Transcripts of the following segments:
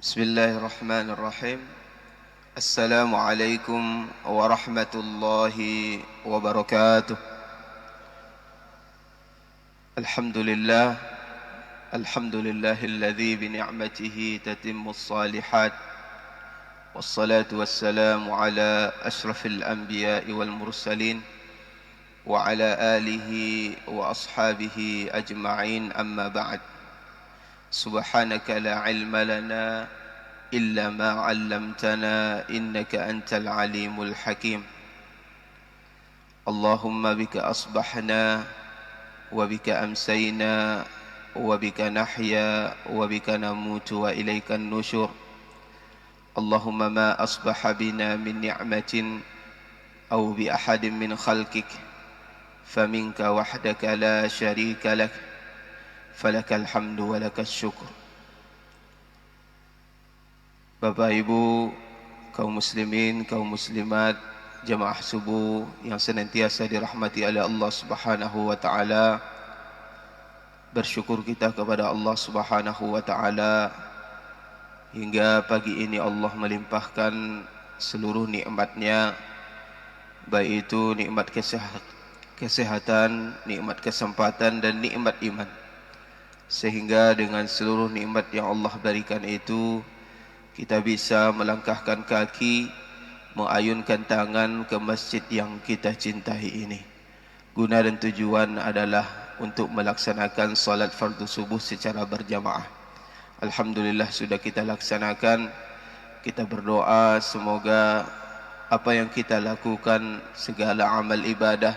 Bismillahirrahmanirrahim. Assalamualaikum warahmatullahi wabarakatuh. Alhamdulillah, alhamdulillahilladzi bi ni'matihi tatimmus shalihat. Wassalatu wassalamu ala asyrafil anbiya'i wal mursalin wa ala alihi wa ashabihi ajma'in, amma ba'd. Subhanaka la ilma lana illa ma 'allamtana innaka antal alimul hakim. Allahumma bika asbahna wa bika amsayna wa bika nahya wa bika namutu wa ilaikan nusyur. Allahumma ma asbaha bina min ni'matin aw bi ahadin min khalqik faminka wahdaka la syarika lak falakal hamdu wa lakas syukur. Bapak Ibu, kaum muslimin, kaum muslimat, jamaah subuh yang senantiasa dirahmati oleh Allah Subhanahu wa taala. Bersyukur kita kepada Allah Subhanahu wa taala hingga pagi ini Allah melimpahkan seluruh nikmat-Nya, baik itu nikmat kesehatan, nikmat kesempatan dan nikmat iman. Sehingga dengan seluruh nikmat yang Allah berikan itu, kita bisa melangkahkan kaki, mengayunkan tangan ke masjid yang kita cintai ini. Guna dan tujuan adalah untuk melaksanakan salat fardu subuh secara berjamaah. Alhamdulillah sudah kita laksanakan. Kita berdoa semoga apa yang kita lakukan, segala amal ibadah,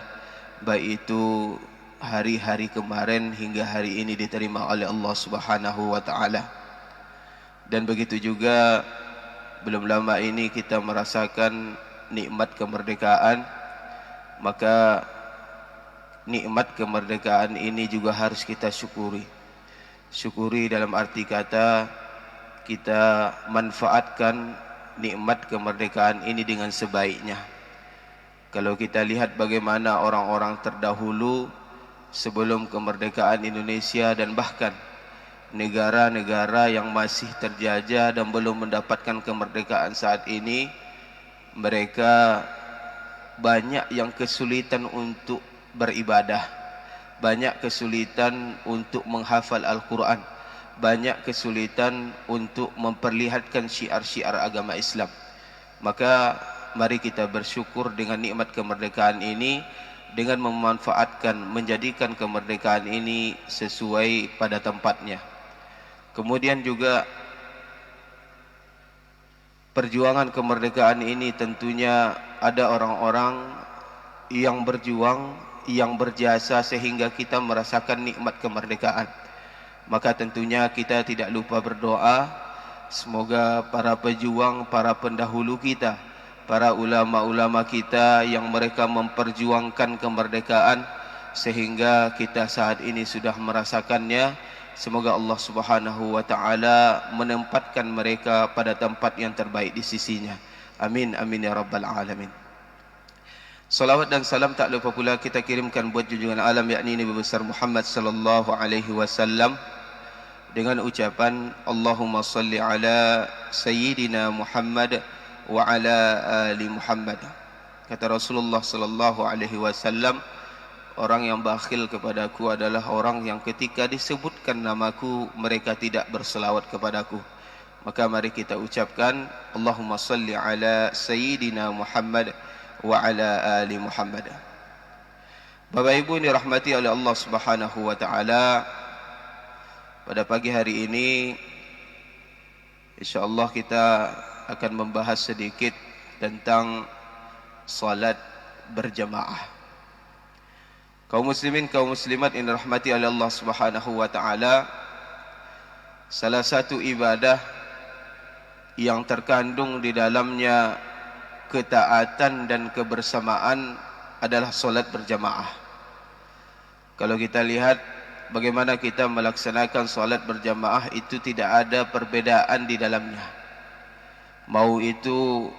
baik itu hari-hari kemarin hingga hari ini, diterima oleh Allah Subhanahu wa taala. Dan begitu juga belum lama ini kita merasakan nikmat kemerdekaan, maka nikmat kemerdekaan ini juga harus kita syukuri. Syukuri dalam arti kata kita manfaatkan nikmat kemerdekaan ini dengan sebaiknya. Kalau kita lihat bagaimana orang-orang terdahulu sebelum kemerdekaan Indonesia dan bahkan negara-negara yang masih terjajah dan belum mendapatkan kemerdekaan saat ini, mereka banyak yang kesulitan untuk beribadah, banyak kesulitan untuk menghafal Al-Quran, banyak kesulitan untuk memperlihatkan syiar-syiar agama Islam. Maka mari kita bersyukur dengan nikmat kemerdekaan ini, dengan memanfaatkan, menjadikan kemerdekaan ini sesuai pada tempatnya. Kemudian juga perjuangan kemerdekaan ini tentunya ada orang-orang yang berjuang, yang berjasa sehingga kita merasakan nikmat kemerdekaan. Maka tentunya kita tidak lupa berdoa, semoga para pejuang, para pendahulu kita, para ulama-ulama kita yang mereka memperjuangkan kemerdekaan sehingga kita saat ini sudah merasakannya, semoga Allah Subhanahu wa taala menempatkan mereka pada tempat yang terbaik di sisinya. Amin amin ya rabbal alamin. Salawat dan salam tak lupa pula kita kirimkan buat junjungan alam, yakni Nabi besar Muhammad sallallahu alaihi wasallam, dengan ucapan Allahumma salli ala sayyidina Muhammad wa ala ali Muhammad. Kata Rasulullah sallallahu alaihi wasallam, orang yang bakhil kepadaku adalah orang yang ketika disebutkan namaku mereka tidak berselawat kepadaku. Maka mari kita ucapkan Allahumma salli ala sayyidina Muhammad wa ala ali Muhammad. Bapak Ibu yang dirahmati oleh Allah Subhanahu wa taala, pada pagi hari ini insyaallah kita akan membahas sedikit tentang salat berjamaah. Kaum muslimin, kaum muslimat yang dirahmati oleh Allah Subhanahu wa taala, salah satu ibadah yang terkandung di dalamnya ketaatan dan kebersamaan adalah salat berjamaah. Kalau kita lihat bagaimana kita melaksanakan salat berjamaah, itu tidak ada perbedaan di dalamnya. Mau itu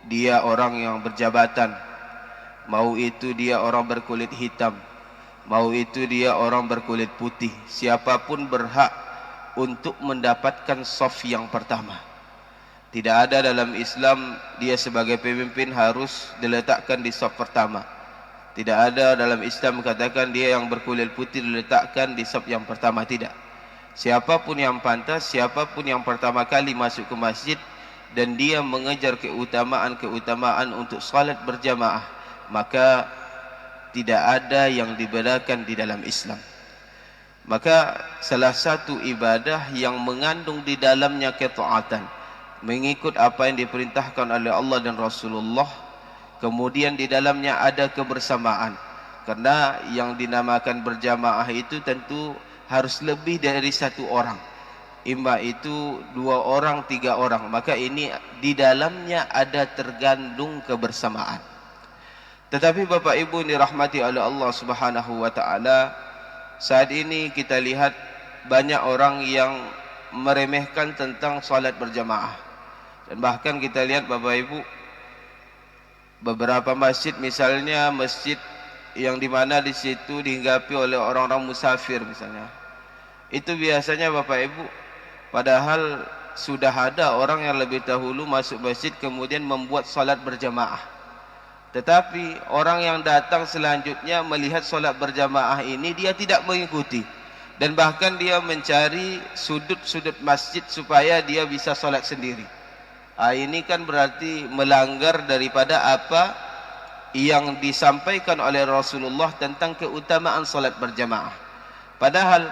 dia orang yang berjabatan, mau itu dia orang berkulit hitam, mau itu dia orang berkulit putih, siapapun berhak untuk mendapatkan saf yang pertama. Tidak ada dalam Islam dia sebagai pemimpin harus diletakkan di saf pertama. Tidak ada dalam Islam katakan dia yang berkulit putih diletakkan di saf yang pertama. Tidak. Siapapun yang pantas, siapapun yang pertama kali masuk ke masjid dan dia mengejar keutamaan untuk salat berjamaah, maka tidak ada yang dibedakan di dalam Islam. Maka salah satu ibadah yang mengandung di dalamnya ketaatan, mengikut apa yang diperintahkan oleh Allah dan Rasulullah, kemudian di dalamnya ada kebersamaan. Karena yang dinamakan berjamaah itu tentu harus lebih dari satu orang, imma itu 2 orang, 3 orang. Maka ini di dalamnya ada tergandung kebersamaan. Tetapi Bapak Ibu dirahmati oleh Allah Subhanahu wa taala, saat ini kita lihat banyak orang yang meremehkan tentang salat berjamaah. Dan bahkan kita lihat Bapak Ibu, beberapa masjid, misalnya masjid yang dimana di situ dihinggapi oleh orang-orang musafir misalnya, itu biasanya Bapak Ibu, padahal sudah ada orang yang lebih dahulu masuk masjid kemudian membuat salat berjamaah, tetapi orang yang datang selanjutnya melihat salat berjamaah ini dia tidak mengikuti, dan bahkan dia mencari sudut-sudut masjid supaya dia bisa salat sendiri. Ini kan berarti melanggar daripada apa yang disampaikan oleh Rasulullah tentang keutamaan salat berjamaah. Padahal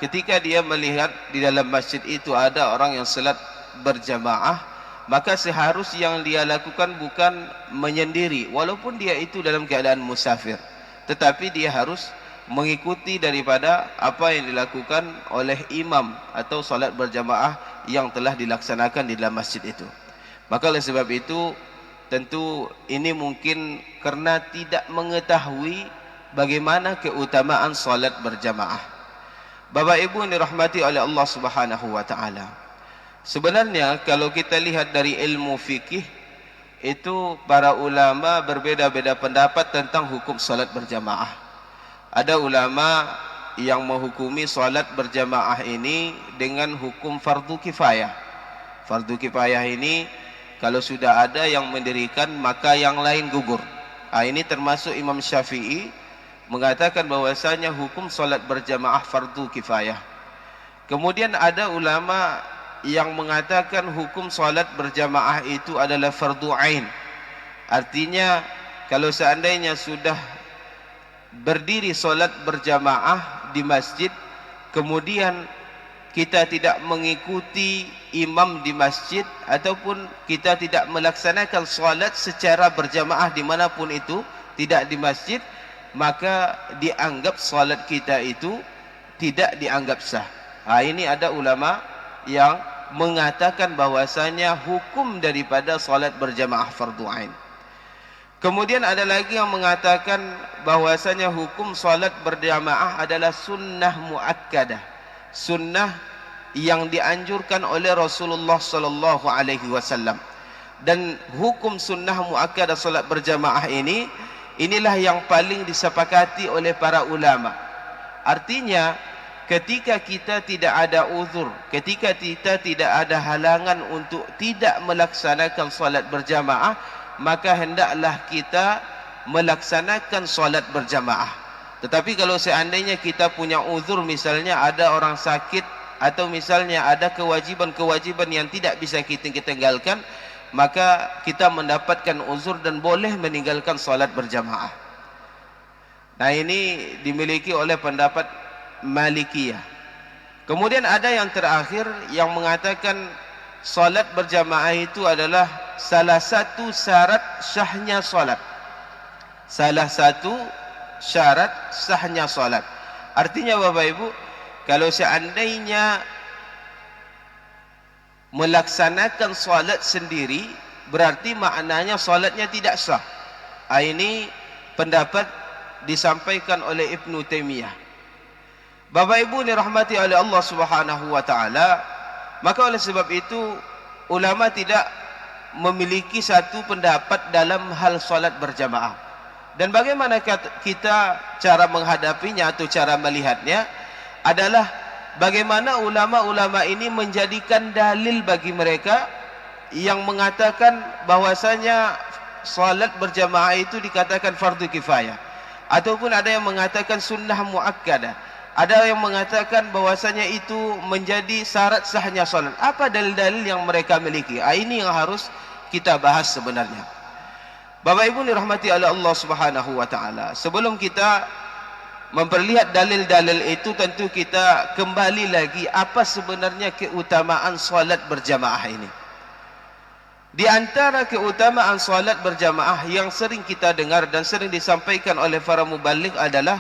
ketika dia melihat di dalam masjid itu ada orang yang salat berjamaah, maka seharusnya yang dia lakukan bukan menyendiri walaupun dia itu dalam keadaan musafir, tetapi dia harus mengikuti daripada apa yang dilakukan oleh imam atau salat berjamaah yang telah dilaksanakan di dalam masjid itu. Maka oleh sebab itu tentu ini mungkin karena tidak mengetahui bagaimana keutamaan salat berjamaah. Bapak Ibu yang dirahmati oleh Allah Subhanahu wa taala, sebenarnya kalau kita lihat dari ilmu fikih itu para ulama berbeda-beda pendapat tentang hukum salat berjamaah. Ada ulama yang menghukumi salat berjamaah ini dengan hukum fardu kifayah. Fardu kifayah ini kalau sudah ada yang mendirikan maka yang lain gugur. Ini termasuk Imam Syafi'i mengatakan bahwasanya hukum salat berjamaah fardu kifayah. Kemudian ada ulama yang mengatakan hukum salat berjamaah itu adalah fardu ain. Artinya kalau seandainya sudah berdiri salat berjamaah di masjid, kemudian kita tidak mengikuti imam di masjid ataupun kita tidak melaksanakan salat secara berjamaah dimanapun itu, tidak di masjid, maka dianggap salat kita itu tidak dianggap sah. Ini ada ulama yang mengatakan bahwasanya hukum daripada salat berjamaah fardu ain. Kemudian ada lagi yang mengatakan bahwasanya hukum salat berjamaah adalah sunnah muakkadah, sunnah yang dianjurkan oleh Rasulullah sallallahu alaihi wasallam. Dan hukum sunnah muakkadah salat berjamaah ini, inilah yang paling disepakati oleh para ulama. Artinya ketika kita tidak ada uzur, ketika kita tidak ada halangan untuk tidak melaksanakan salat berjamaah, maka hendaklah kita melaksanakan salat berjamaah. Tetapi kalau seandainya kita punya uzur, misalnya ada orang sakit atau misalnya ada kewajiban-kewajiban yang tidak bisa kita tinggalkan, maka kita mendapatkan uzur dan boleh meninggalkan salat berjamaah. Nah, ini dimiliki oleh pendapat Malikiyah. Kemudian ada yang terakhir yang mengatakan salat berjamaah itu adalah salah satu syarat sahnya salat. Salah satu syarat sahnya salat. Artinya Bapak Ibu, kalau seandainya melaksanakan salat sendiri, berarti maknanya salatnya tidak sah. Ini pendapat disampaikan oleh Ibnu Taimiyah. Bapak Ibu dirahmati oleh Allah Subhanahu wa taala, maka oleh sebab itu ulama tidak memiliki satu pendapat dalam hal salat berjamaah. Dan bagaimana kita cara menghadapinya atau cara melihatnya adalah bagaimana ulama-ulama ini menjadikan dalil bagi mereka yang mengatakan bahwasanya salat berjamaah itu dikatakan fardu kifayah, ataupun ada yang mengatakan sunnah muakkadah, ada yang mengatakan bahwasanya itu menjadi syarat sahnya salat. Apa dalil-dalil yang mereka miliki? Ini yang harus kita bahas sebenarnya. Bapak Ibu dirahmati oleh Allah Subhanahu wa taala. Sebelum kita memperlihat dalil-dalil itu, tentu kita kembali lagi apa sebenarnya keutamaan salat berjamaah ini. Di antara keutamaan salat berjamaah yang sering kita dengar dan sering disampaikan oleh para muballigh adalah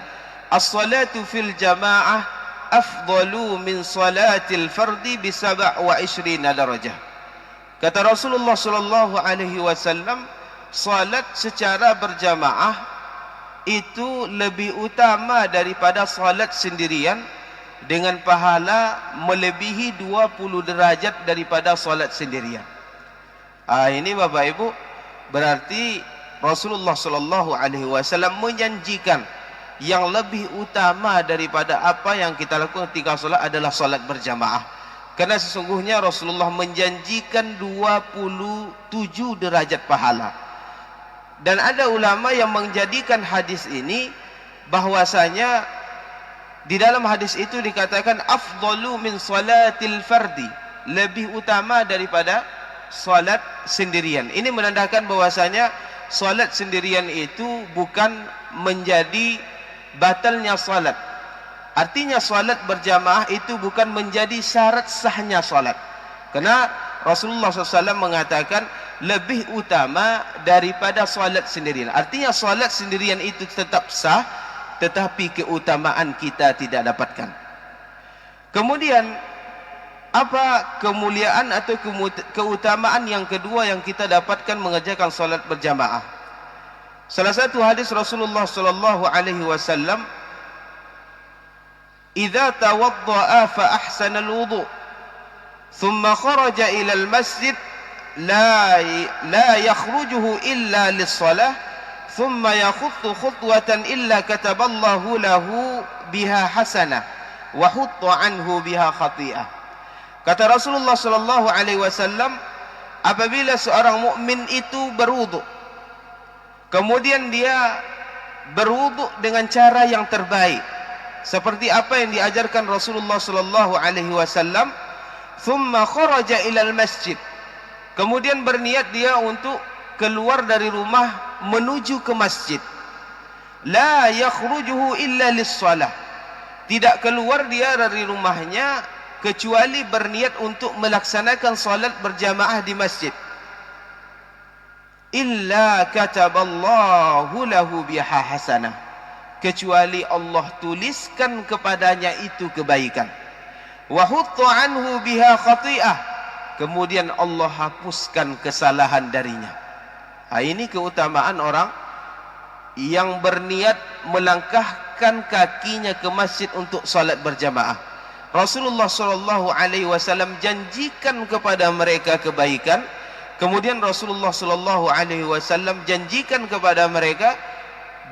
as-salatu fil jamaah afdalu min salatil fardi bi 27 darajah. Kata Rasulullah sallallahu alaihi wasallam, salat secara berjamaah itu lebih utama daripada salat sendirian dengan pahala melebihi 20 derajat daripada salat sendirian. Ini Bapak Ibu, berarti Rasulullah sallallahu alaihi wasallam menjanjikan yang lebih utama daripada apa yang kita lakukan ketika salat adalah salat berjamaah. Karena sesungguhnya Rasulullah menjanjikan 27 derajat pahala. Dan ada ulama yang menjadikan hadis ini bahwasanya di dalam hadis itu dikatakan afdalu min salatil fardi, lebih utama daripada salat sendirian. Ini menandakan bahwasanya salat sendirian itu bukan menjadi batalnya salat. Artinya salat berjamaah itu bukan menjadi syarat sahnya salat. Karena Rasulullah SAW mengatakan lebih utama daripada salat sendirian. Artinya salat sendirian itu tetap sah, tetapi keutamaan kita tidak dapatkan. Kemudian apa kemuliaan atau keutamaan yang kedua yang kita dapatkan mengerjakan salat berjamaah? Salah satu hadis Rasulullah sallallahu alaihi wasallam, "Idza tawaddaa fa ahsana al-wudu, thumma kharaja ila al-masjid la yakhrujuhu illa lis-shalah, thumma yakhuttu khutwatan illa kataballahu lahu biha hasanah wa hutta anhu biha khati'ah." Kata Rasulullah sallallahu alaihi wasallam, apabila seorang mukmin itu berwudu, kemudian dia berwudu dengan cara yang terbaik, seperti apa yang diajarkan Rasulullah sallallahu alaihi wasallam, thumma kharaja ilal masjid, kemudian berniat dia untuk keluar dari rumah menuju ke masjid, la yakhrujuhu illa lis-shalah, tidak keluar dia dari rumahnya kecuali berniat untuk melaksanakan salat berjamaah di masjid, illa kataballahu lahu biha hasanah, kecuali Allah tuliskan kepadanya itu kebaikan, wa hutta anhu biha khati'ah, kemudian Allah hapuskan kesalahan darinya. Ini keutamaan orang yang berniat melangkahkan kakinya ke masjid untuk salat berjamaah. Rasulullah sallallahu alaihi wasallam janjikan kepada mereka kebaikan, kemudian Rasulullah sallallahu alaihi wasallam janjikan kepada mereka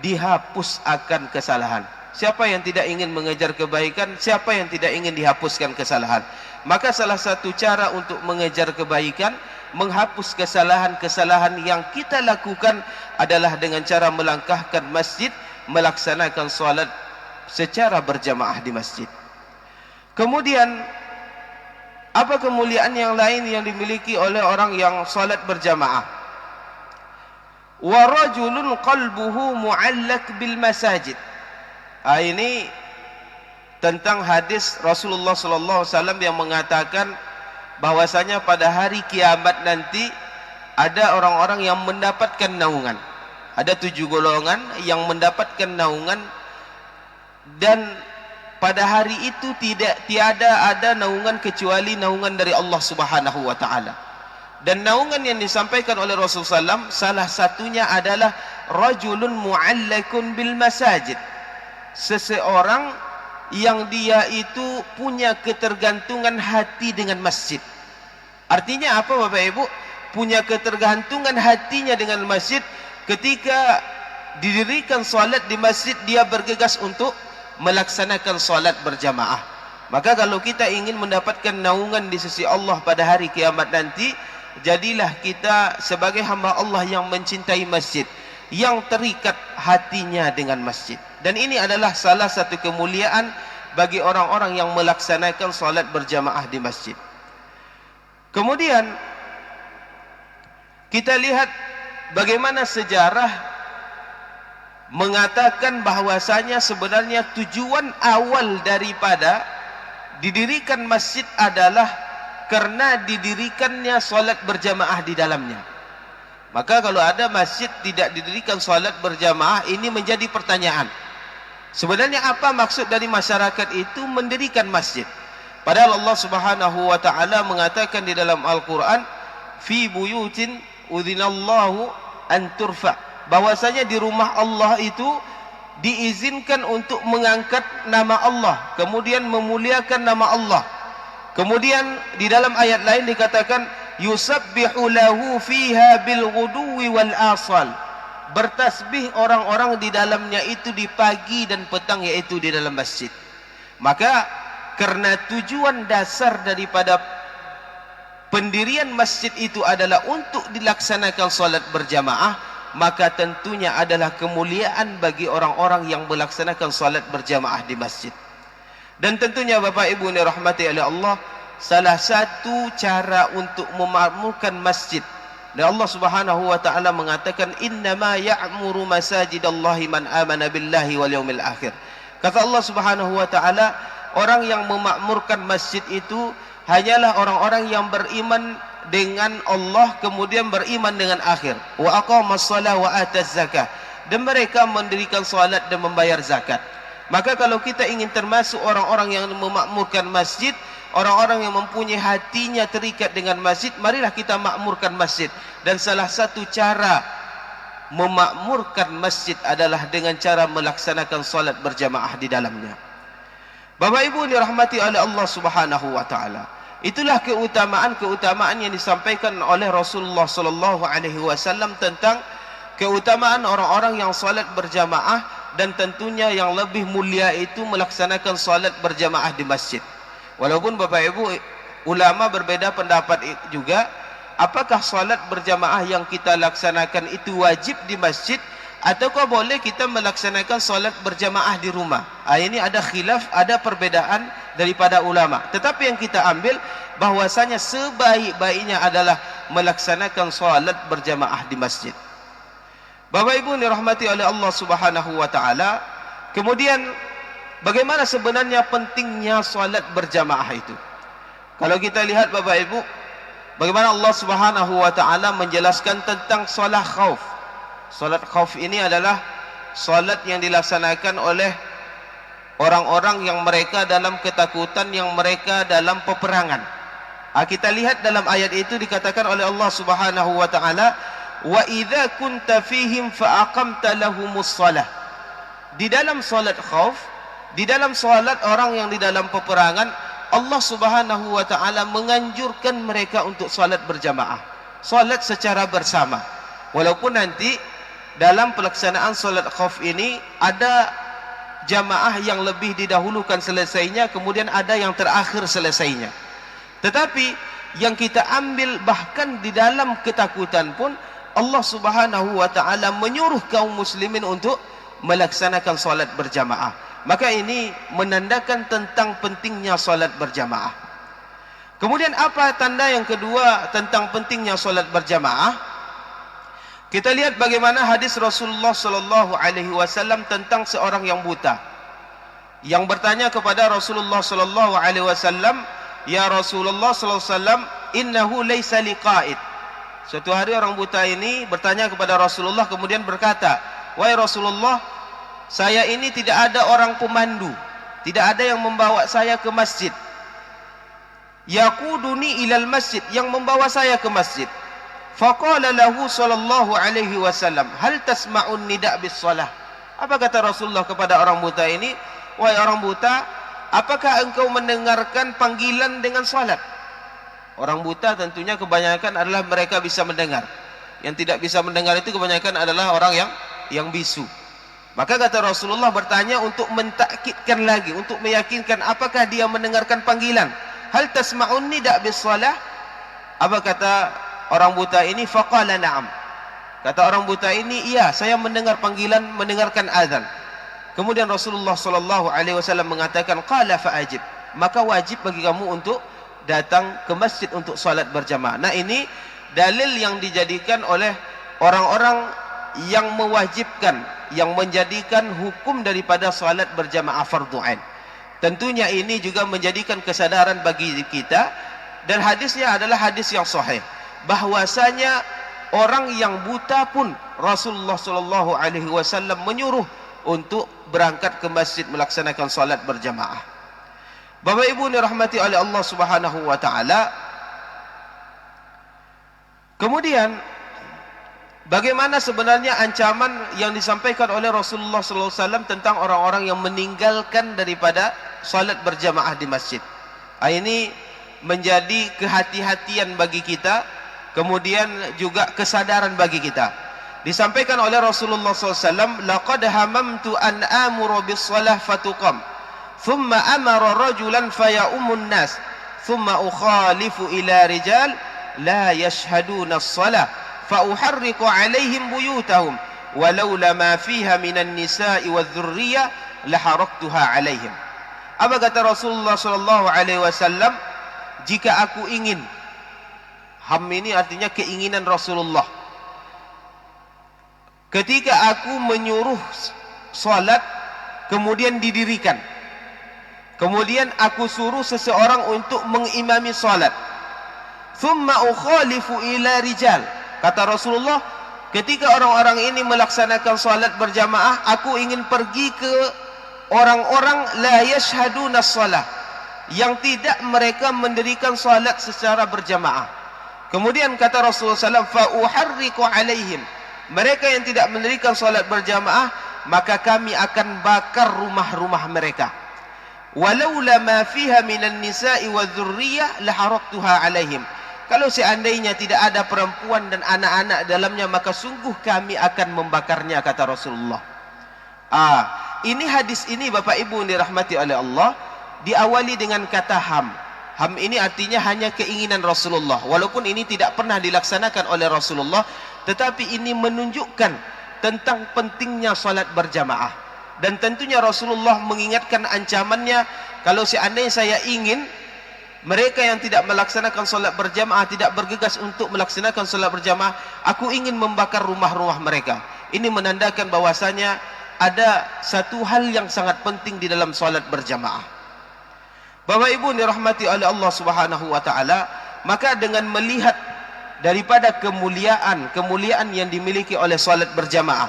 dihapus akan kesalahan. Siapa yang tidak ingin mengejar kebaikan? Siapa yang tidak ingin dihapuskan kesalahan? Maka salah satu cara untuk mengejar kebaikan, menghapus kesalahan-kesalahan yang kita lakukan adalah dengan cara melangkahkan masjid, melaksanakan salat secara berjamaah di masjid. Kemudian apa kemuliaan yang lain yang dimiliki oleh orang yang salat berjamaah? Wa rajulun qalbuhu mu'allaq bil masajid. Ini tentang hadis Rasulullah sallallahu alaihi wasallam yang mengatakan bahwasanya pada hari kiamat nanti ada orang-orang yang mendapatkan naungan. Ada 7 golongan yang mendapatkan naungan, dan pada hari itu tiada ada naungan kecuali naungan dari Allah Subhanahu wa taala. Dan naungan yang disampaikan oleh Rasulullah SAW salah satunya adalah rajulun mu'allakun bil masajid. Seseorang yang dia itu punya ketergantungan hati dengan masjid. Artinya apa Bapak Ibu? Punya ketergantungan hatinya dengan masjid. Ketika didirikan salat di masjid, dia bergegas untuk melaksanakan salat berjamaah. Maka kalau kita ingin mendapatkan naungan di sisi Allah pada hari kiamat nanti, jadilah kita sebagai hamba Allah yang mencintai masjid, yang terikat hatinya dengan masjid. Dan ini adalah salah satu kemuliaan bagi orang-orang yang melaksanakan salat berjamaah di masjid. Kemudian kita lihat bagaimana sejarah mengatakan bahwasanya sebenarnya tujuan awal daripada didirikan masjid adalah karena didirikannya salat berjamaah di dalamnya. Maka kalau ada masjid tidak didirikan salat berjamaah, ini menjadi pertanyaan. Sebenarnya apa maksud dari masyarakat itu mendirikan masjid? Padahal Allah Subhanahu wa taala mengatakan di dalam Al-Qur'an, fi buyutin udzinallahu an turfa, bahwasanya di rumah Allah itu diizinkan untuk mengangkat nama Allah, kemudian memuliakan nama Allah. Kemudian di dalam ayat lain dikatakan yusabbihu lahu fiha bil ghuduwi wal asal, bertasbih orang-orang di dalamnya itu di pagi dan petang, yaitu di dalam masjid. Maka karena tujuan dasar daripada pendirian masjid itu adalah untuk dilaksanakan salat berjamaah, maka tentunya adalah kemuliaan bagi orang-orang yang melaksanakan salat berjamaah di masjid. Dan tentunya Bapak Ibu yang dirahmati oleh Allah, salah satu cara untuk memakmurkan masjid, dan Allah Subhanahu wa taala mengatakan innama ya'muru masajidallahi man amana billahi wal yaumil akhir. Kata Allah Subhanahu wa taala, orang yang memakmurkan masjid itu hanyalah orang-orang yang beriman dengan Allah, kemudian beriman dengan akhir. Wa aqamas shalah wa ataz zakah, dan mereka mendirikan salat dan membayar zakat. Maka kalau kita ingin termasuk orang-orang yang memakmurkan masjid, orang-orang yang mempunyai hatinya terikat dengan masjid, marilah kita makmurkan masjid. Dan salah satu cara memakmurkan masjid adalah dengan cara melaksanakan salat berjamaah di dalamnya. Bapak Ibu dirahmati oleh Allah Subhanahu wa taala, itulah keutamaan-keutamaan yang disampaikan oleh Rasulullah sallallahu alaihi wasallam tentang keutamaan orang-orang yang salat berjamaah, dan tentunya yang lebih mulia itu melaksanakan salat berjamaah di masjid. Walaupun Bapak Ibu ulama berbeda pendapat juga, apakah salat berjamaah yang kita laksanakan itu wajib di masjid, ataukah boleh kita melaksanakan salat berjamaah di rumah? Ini ada khilaf, ada perbedaan daripada ulama. Tetapi yang kita ambil bahwasanya sebaik-baiknya adalah melaksanakan salat berjamaah di masjid. Bapak Ibu dirahmati oleh Allah Subhanahu wa taala, kemudian bagaimana sebenarnya pentingnya salat berjamaah itu? Kalau kita lihat Bapak Ibu, bagaimana Allah Subhanahu wa taala menjelaskan tentang salat khauf. Salat khauf ini adalah salat yang dilaksanakan oleh orang-orang yang mereka dalam ketakutan, yang mereka dalam peperangan. Kita lihat dalam ayat itu dikatakan oleh Allah Subhanahu wa taala, wa idza kunta fihim fa aqamta lahumus shalah. Di dalam salat khauf, di dalam salat orang yang di dalam peperangan, Allah Subhanahu wa taala menganjurkan mereka untuk salat berjamaah, salat secara bersama. Walaupun nanti dalam pelaksanaan salat khauf ini ada jamaah yang lebih didahulukan selesainya, kemudian ada yang terakhir selesainya. Tetapi yang kita ambil bahkan di dalam ketakutan pun Allah Subhanahu wa taala menyuruh kaum muslimin untuk melaksanakan salat berjamaah. Maka ini menandakan tentang pentingnya salat berjamaah. Kemudian apa tanda yang kedua tentang pentingnya salat berjamaah? Kita lihat bagaimana hadis Rasulullah sallallahu alaihi wasallam tentang seorang yang buta, yang bertanya kepada Rasulullah sallallahu alaihi wasallam, "Ya Rasulullah sallallahu alaihi wasallam, innahu laisa liqa'id." Suatu hari orang buta ini bertanya kepada Rasulullah, kemudian berkata, "Wahai Rasulullah, saya ini tidak ada orang pemandu, tidak ada yang membawa saya ke masjid. Yaquduni ilal masjid, yang membawa saya ke masjid." Faqala lahu sallallahu alaihi wasallam, "Hal tasma'un nida' bis shalah?" Apa kata Rasulullah kepada orang buta ini? "Wahai orang buta, apakah engkau mendengarkan panggilan dengan salat?" Orang buta tentunya kebanyakan adalah mereka bisa mendengar. Yang tidak bisa mendengar itu kebanyakan adalah orang yang bisu. Maka kata Rasulullah bertanya untuk mentakkidkan lagi, untuk meyakinkan apakah dia mendengarkan panggilan. Hal tasma'un nida' bis salah? Apa kata orang buta ini? Faqala na'am. Kata orang buta ini, iya, saya mendengar panggilan, mendengarkan azan. Kemudian Rasulullah sallallahu alaihi wasallam mengatakan, qala fa'ajib. Maka wajib bagi kamu untuk datang ke masjid untuk salat berjamaah. Nah, ini dalil yang dijadikan oleh orang-orang yang mewajibkan, yang menjadikan hukum daripada salat berjamaah fardhu ain. Tentunya ini juga menjadikan kesadaran bagi kita, dan hadisnya adalah hadis yang sahih, bahwasanya orang yang buta pun Rasulullah sallallahu alaihi wasallam menyuruh untuk berangkat ke masjid melaksanakan salat berjamaah. Bapak Ibu dirahmati oleh Allah Subhanahu wa taala. Kemudian bagaimana sebenarnya ancaman yang disampaikan oleh Rasulullah sallallahu alaihi wasallam tentang orang-orang yang meninggalkan daripada salat berjamaah di masjid. Ini menjadi kehati-hatian bagi kita, kemudian juga kesadaran bagi kita. Disampaikan oleh Rasulullah sallallahu alaihi wasallam, laqad hamamtu an amura bis salah fatuqam, thumma amara rajulan fayaumun nas, thumma ukhalifu ila rijal la yashhaduna as-salah fa uharriqu alaihim buyutahum walaula ma fiha minan nisa'i wadh-dhurriyyah la haraktuha alaihim. Apa kata Rasulullah sallallahu alaihi wasallam? Jika aku ingin, ham ini artinya keinginan Rasulullah, ketika aku menyuruh salat kemudian didirikan, kemudian aku suruh seseorang untuk mengimami salat, thumma ukhalifu ila rijal, kata Rasulullah, ketika orang-orang ini melaksanakan salat berjamaah, aku ingin pergi ke orang-orang la yashhaduna shalah, yang tidak mereka mendirikan salat secara berjamaah. Kemudian kata Rasulullah SAW, fa uharriqu alaihim, mereka yang tidak mendirikan salat berjamaah, maka kami akan bakar rumah-rumah mereka. Walaula ma fiha minan nisa'i wadh-dhurriyyah la haraktuha alaihim, kalau seandainya tidak ada perempuan dan anak-anak dalamnya, maka sungguh kami akan membakarnya, kata Rasulullah. Ini hadis ini Bapak Ibu dirahmati oleh Allah, diawali dengan kata ham. Ham ini artinya hanya keinginan Rasulullah, walaupun ini tidak pernah dilaksanakan oleh Rasulullah, tetapi ini menunjukkan tentang pentingnya salat berjamaah. Dan tentunya Rasulullah mengingatkan ancamannya, kalau seandainya saya ingin mereka yang tidak melaksanakan salat berjamaah, tidak bergegas untuk melaksanakan salat berjamaah, aku ingin membakar rumah-rumah mereka. Ini menandakan bahwasanya ada satu hal yang sangat penting di dalam salat berjamaah. Bapak Ibu dirahmati oleh Allah Subhanahu wa taala, maka dengan melihat daripada kemuliaan yang dimiliki oleh salat berjamaah,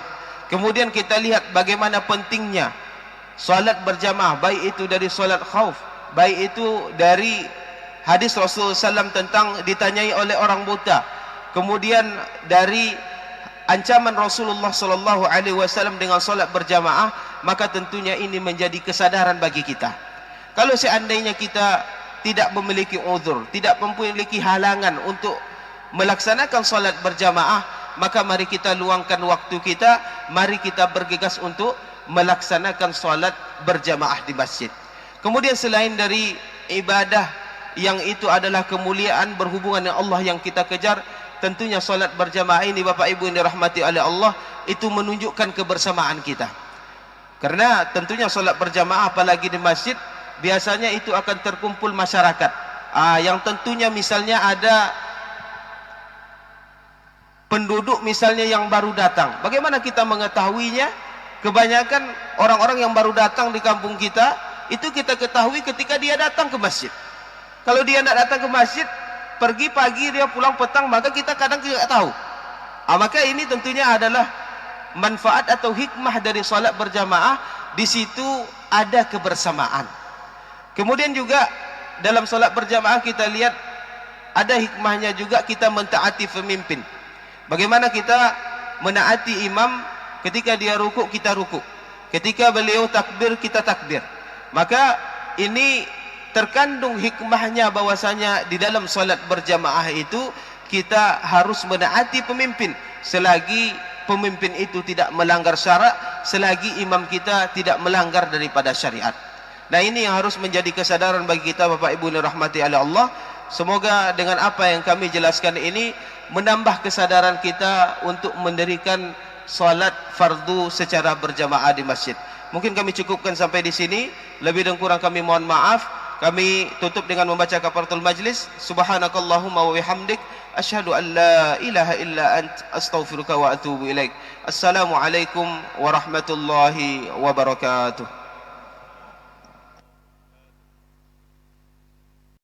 kemudian kita lihat bagaimana pentingnya salat berjamaah, baik itu dari salat khauf, baik itu dari hadis Rasulullah SAW tentang ditanyai oleh orang buta, kemudian dari ancaman Rasulullah SAW dengan salat berjamaah, maka tentunya ini menjadi kesadaran bagi kita. Kalau seandainya kita tidak memiliki uzur, tidak memiliki halangan untuk melaksanakan salat berjamaah, maka mari kita luangkan waktu kita, mari kita bergegas untuk melaksanakan salat berjamaah di masjid. Kemudian selain dari ibadah yang itu adalah kemuliaan berhubungan dengan Allah yang kita kejar, tentunya salat berjamaah ini Bapak Ibu yang dirahmati oleh Allah, itu menunjukkan kebersamaan kita. Karena tentunya salat berjamaah apalagi di masjid, biasanya itu akan terkumpul masyarakat yang tentunya misalnya ada penduduk misalnya yang baru datang. Bagaimana kita mengetahuinya? Kebanyakan orang-orang yang baru datang di kampung kita, itu kita ketahui ketika dia datang ke masjid. Kalau dia tidak datang ke masjid, pergi pagi, dia pulang petang, maka kita kadang tidak tahu. Maka ini tentunya adalah manfaat atau hikmah dari salat berjamaah. Di situ ada kebersamaan. Kemudian juga dalam salat berjamaah kita lihat ada hikmahnya juga, kita mentaati pemimpin. Bagaimana kita menaati imam, ketika dia rukuk kita rukuk, ketika beliau takbir kita takbir. Maka ini terkandung hikmahnya bahwasanya di dalam salat berjamaah itu kita harus menaati pemimpin selagi pemimpin itu tidak melanggar syarak selagi imam kita tidak melanggar daripada syariat. Nah, ini yang harus menjadi kesadaran bagi kita Bapak Ibu yang dirahmati oleh Allah. Semoga dengan apa yang kami jelaskan ini menambah kesadaran kita untuk mendirikan salat fardu secara berjamaah di masjid. Mungkin kami cukupkan sampai di sini. Lebih dan kurang kami mohon maaf. Kami tutup dengan membaca kafaratul majlis. Subhanakallahumma wa bihamdik, asyhadu an la ilaha illa ant, astaghfiruka wa atubu ilaik. Assalamualaikum warahmatullahi wabarakatuh.